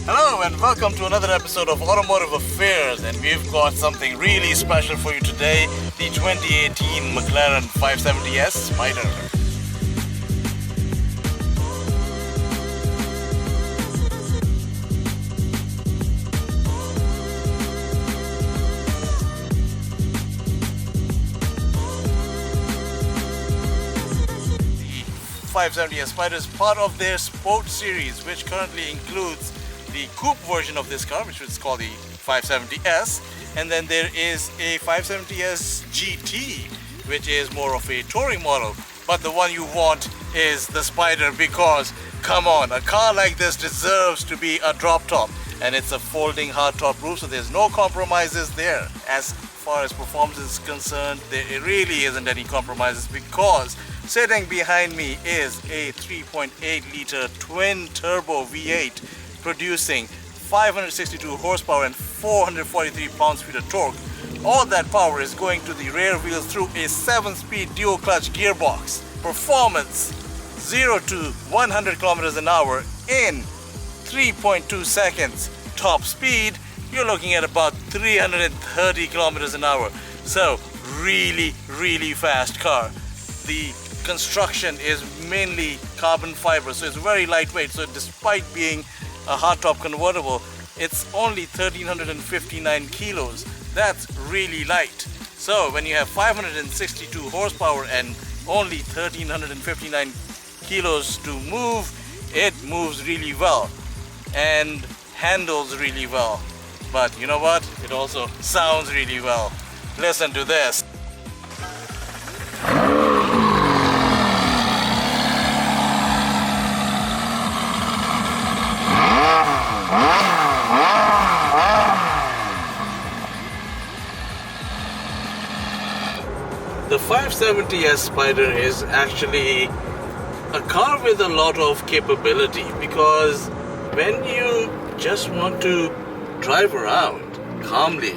Hello and welcome to another episode of Automotive Affairs, and we've got something really special for you today, the 2018 McLaren 570S Spider. The 570S Spider is part of their Sport series, which currently includes the Coupe version of this car, which is called the 570S, and then there is a 570S GT, which is more of a touring model. But the one you want is the Spider, because come on, a car like this deserves to be a drop top, and it's a folding hardtop roof, so there's no compromises there. As far as performance is concerned, there really isn't any compromises, because sitting behind me is a 3.8 liter twin turbo V8 producing 562 horsepower and 443 pounds-feet of torque. All that power is going to the rear wheels through a 7-speed dual clutch gearbox. Performance 0 to 100 kilometers an hour in 3.2 seconds. Top speed, you're looking at about 330 kilometers an hour. So really fast car. The construction is mainly carbon fiber, so it's very lightweight. So despite being a hardtop convertible, it's only 1359 kilos. That's really light. So when you have 562 horsepower and only 1359 kilos to move, it moves really well and handles really well. But you know what? It also sounds really well. Listen to this. The 570S Spider is actually a car with a lot of capability, because when you just want to drive around calmly,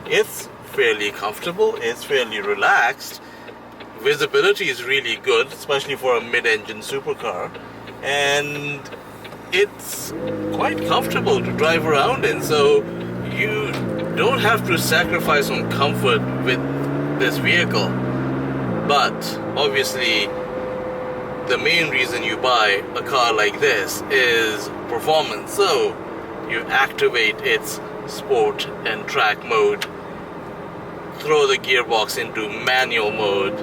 it's fairly comfortable, it's fairly relaxed, visibility is really good, especially for a mid-engine supercar, and it's quite comfortable to drive around in, so you don't have to sacrifice on comfort with this vehicle. But obviously the main reason you buy a car like this is performance, so you activate its sport and track mode, throw the gearbox into manual mode,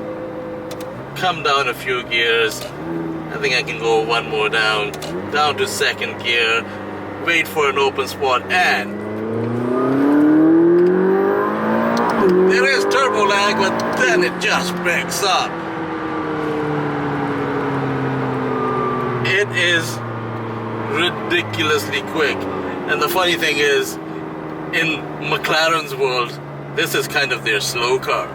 come down a few gears. I think I can go one more down to second gear, wait for an open spot, and there is turbo lag, but then it just picks up. It is ridiculously quick. And the funny thing is, in McLaren's world, this is kind of their slow car.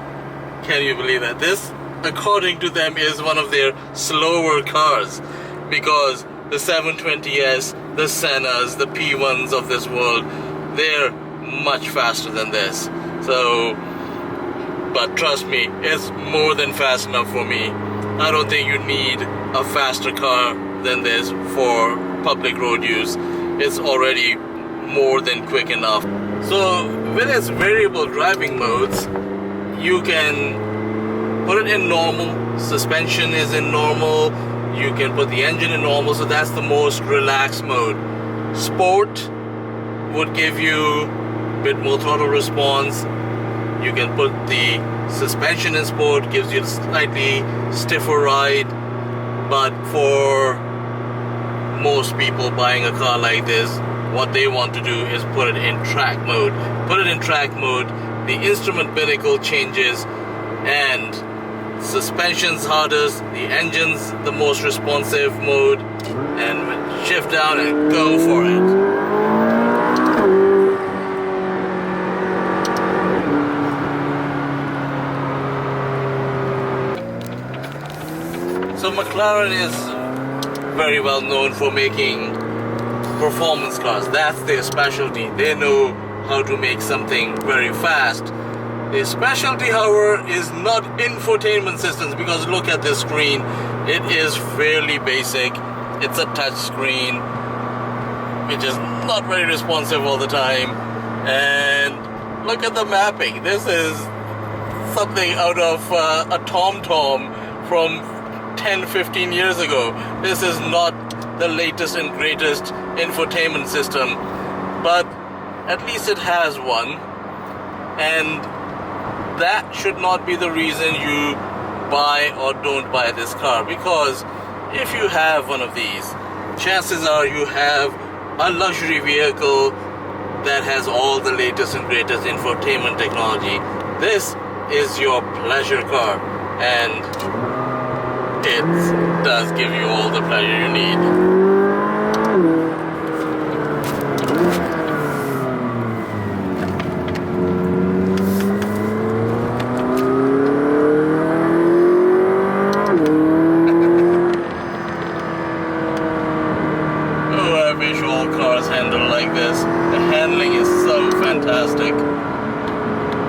Can you believe that? This, according to them, is one of their slower cars, because the 720S, the Sennas, the P1s of this world, they're much faster than this. So, but trust me, it's more than fast enough for me. I don't think you need a faster car than this for public road use. It's already more than quick enough. So with its variable driving modes, you can put it in normal, suspension is in normal, you can put the engine in normal, so that's the most relaxed mode. Sport would give you a bit more throttle response. You can put the suspension in sport, gives you a slightly stiffer ride. But for most people buying a car like this, what they want to do is put it in track mode. Put it in track mode, the instrument pinnacle changes, and suspension's hardest, the engine's the most responsive mode, and shift down and go for it. So McLaren is very well known for making performance cars. That's their specialty. They know how to make something very fast. Their specialty, however, is not infotainment systems, because look at this screen. It is fairly basic. It's a touch screen. which is not very responsive all the time. And look at the mapping. This is something out of a TomTom from 10-15 years ago. This is not the latest and greatest infotainment system, but at least it has one, and that should not be the reason you buy or don't buy this car, because if you have one of these, chances are you have a luxury vehicle that has all the latest and greatest infotainment technology. This is your pleasure car, and it does give you all the pleasure you need.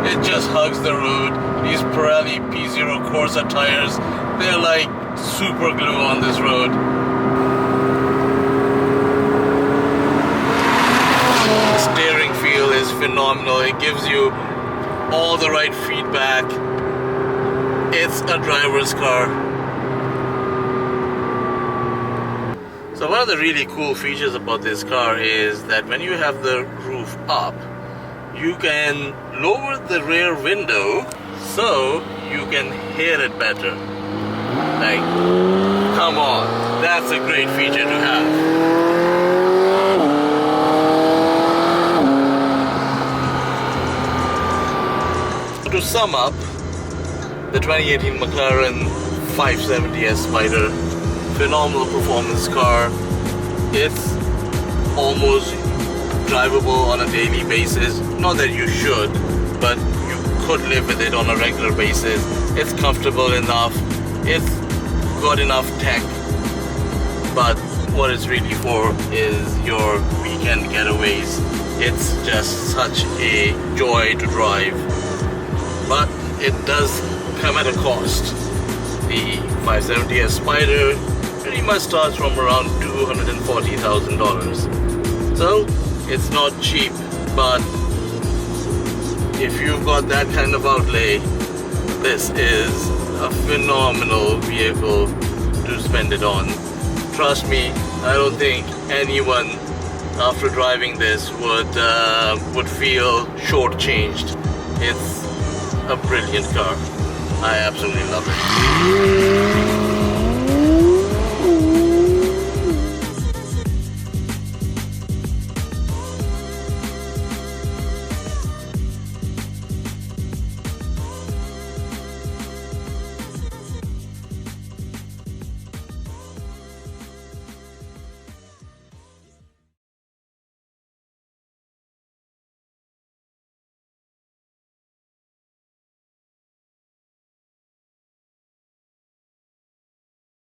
It just hugs the road. These Pirelli P0 Corsa tires, they're like super glue on this road. The steering feel is phenomenal. It gives you all the right feedback. It's a driver's car. So one of the really cool features about this car is that when you have the roof up, you can lower the rear window so you can hear it better. Like, come on, that's a great feature to have. To sum up, the 2018 McLaren 570S Spider, phenomenal performance car. It's almost drivable on a daily basis. Not that you should, but you could live with it on a regular basis. It's comfortable enough. It's got enough tech. But what it's really for is your weekend getaways. It's just such a joy to drive. But it does come at a cost. The 570S Spider pretty much starts from around $240,000. So it's not cheap, but if you've got that kind of outlay, this is a phenomenal vehicle to spend it on. Trust me, I don't think anyone after driving this would feel shortchanged. It's a brilliant car. I absolutely love it.